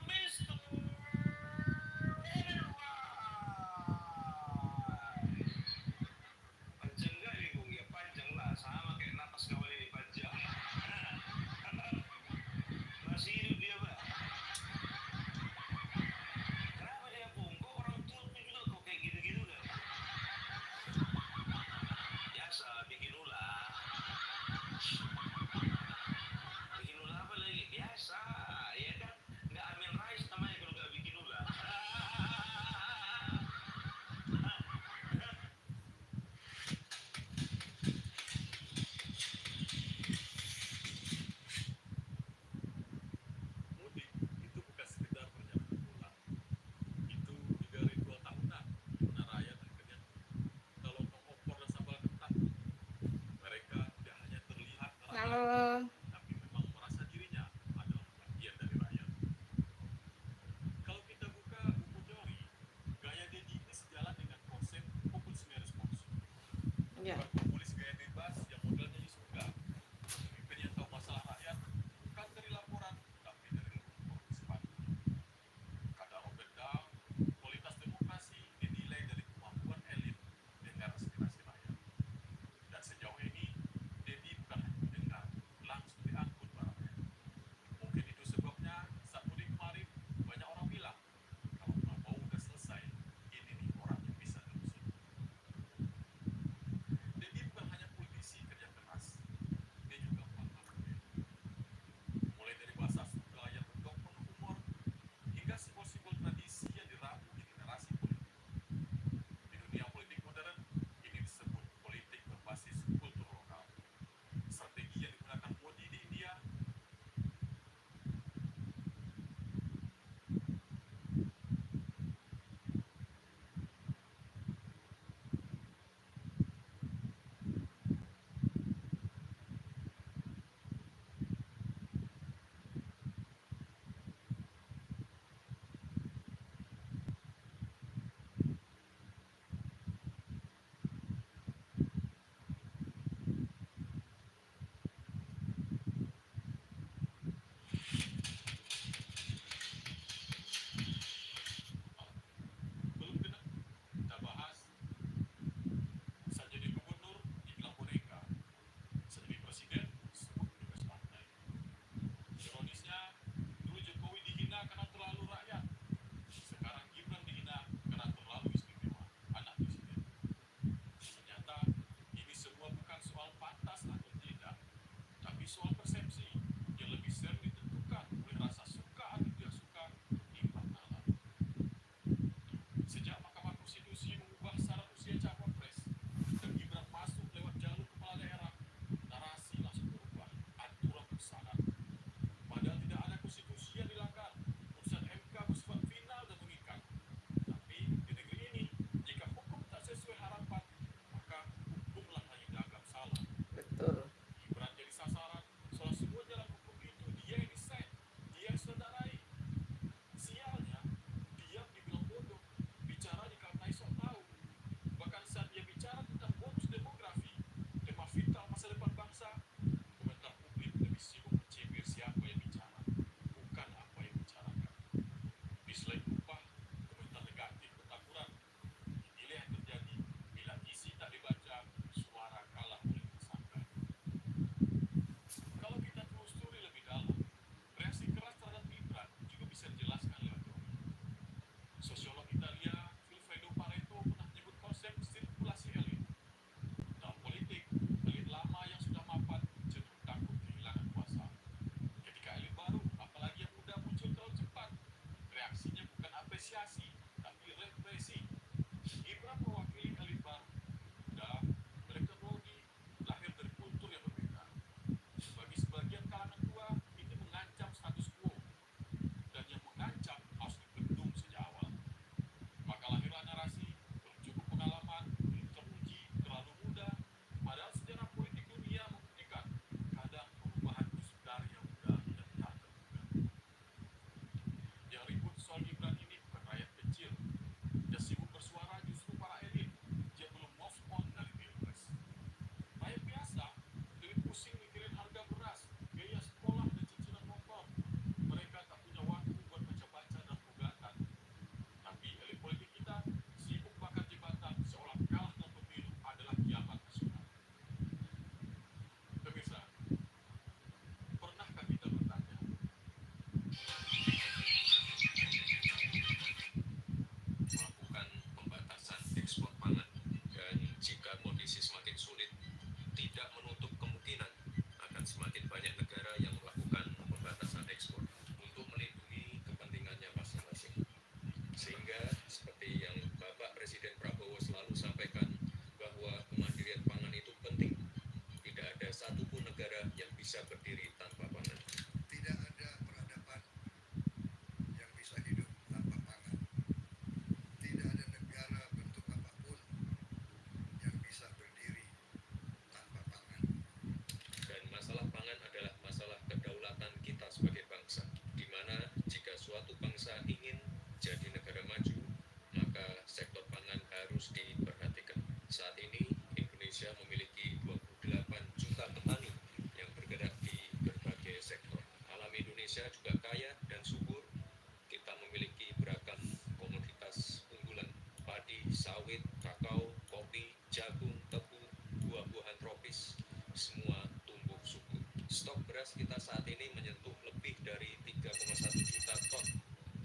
beras kita saat ini menyentuh lebih dari 3,1 juta ton,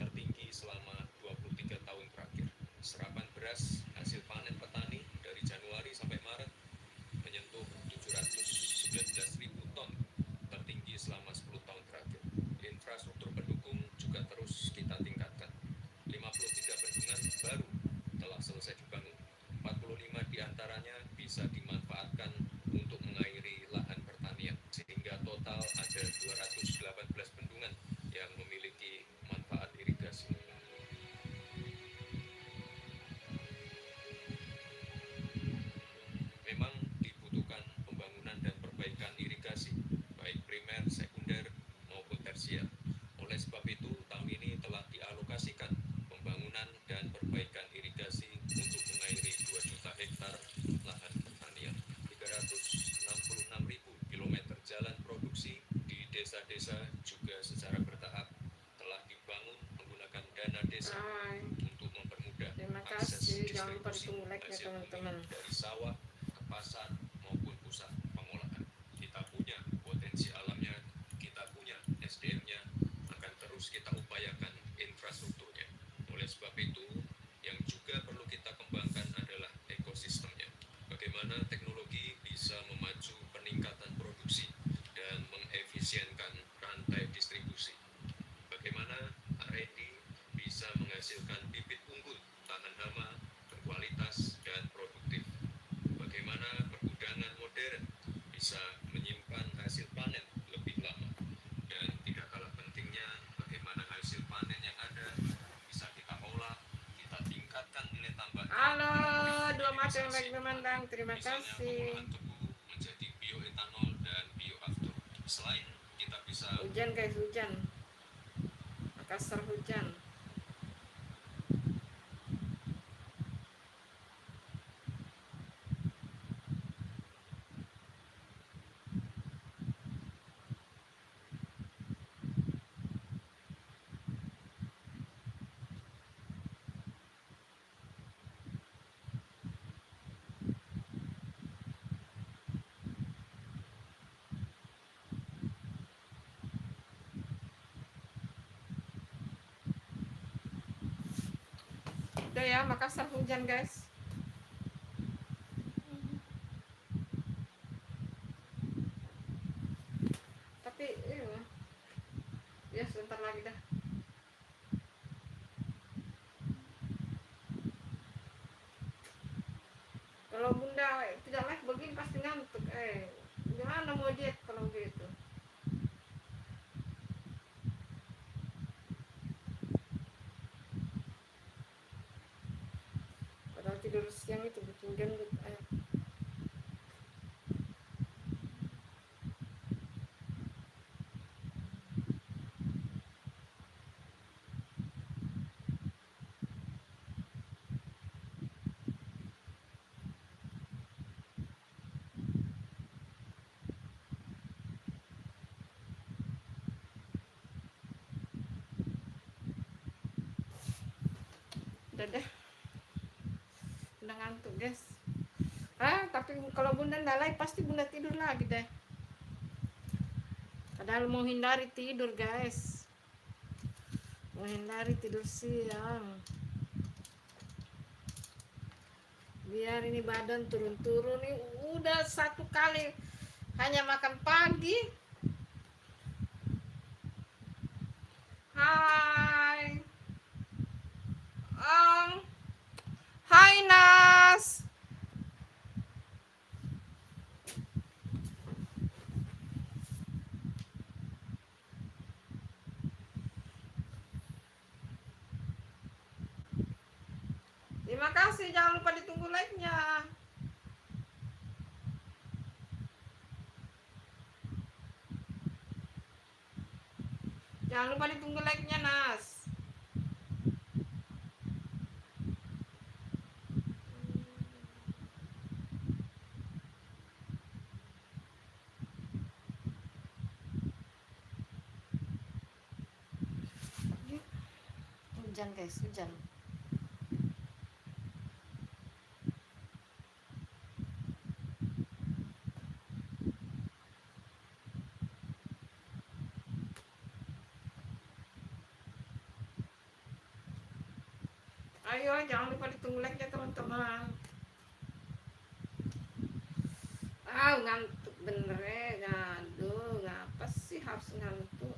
tertinggi selama 23 tahun terakhir. Serapan beras hasil panen petani dari Januari sampai Maret menyentuh 719.000 ton, tertinggi selama 10 tahun terakhir. Infrastruktur pendukung juga terus kita tingkatkan. 53 bendungan baru telah selesai dibangun. 45 diantaranya bisa dimanfaatkan untuk mengairi lahan pertanian, sehingga total ada 218 bendungan yang memiliki manfaat irigasi. Memang dibutuhkan pembangunan dan perbaikan irigasi, baik primer, sekunder, maupun tersier. Oleh sebab itu, tahun ini telah dialokasikan pembangunan dan perbaikan irigasi untuk mengairi 2 juta hektar lahan pertanian. 366.000 kilometer jalan produksi di desa-desa juga secara bertahap telah dibangun menggunakan dana desa Hai, untuk mempermudah terima akses kasih. Jangan lupa distribusi ditunggu like-nya hasil bumi teman-teman. dari sawah ke pasar maupun pusat pengolahan. Kita punya potensi alamnya, kita punya SDM-nya, akan terus kita upayakan infrastrukturnya. Oleh sebab itu, yang juga perlu kita kembangkan adalah ekosistemnya. Bagaimana teknologi bisa memacu peningkatan produksi dan mengefisienkan rantai distribusi. Bagaimana R&D bisa menghasilkan bibit unggul, tahan hama, berkualitas, dan produktif. Bagaimana pergudangan modern bisa menyimpan hasil panen lebih lama. Dan tidak kalah pentingnya, bagaimana hasil panen yang ada bisa kita olah, kita tingkatkan nilai tambahnya. Halo, dua mata yang like memandang. Terima Misalnya kasih. pengolahan tebu menjadi bioetanol dan bioaftur. Selain kita bisa Hujan guys, hujan. Makassar hujan. Udah ya, Makassar hujan guys. Tapi ya sebentar lagi dah. Kalau bunda tidak like begini pasti ngantuk. Gimana mau diet kalau gitu? Padahal tidur siang itu bikin gendut. Udah deh. Udah ngantuk guys. Tapi kalau bunda nggak like pasti bunda tidur lagi deh. Padahal mau hindari tidur guys. Menghindari tidur siang. Biar ini badan turun-turun nih. Udah 1 kali hanya makan pagi. Hai. Hai Nas. Terima kasih, jangan lupa ditunggu like-nya. Jangan lupa ditunggu like-nya, Nas. Hujan guys, hujan. Ayo jangan lupa ditunggu like ya teman-teman. Ngantuk bener ya. Aduh, ngapa sih harus ngantuk?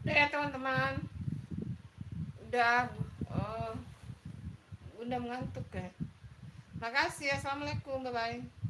Udah ya teman-teman. Udah udah mengantuk ya. Makasih. Assalamualaikum. Bye bye.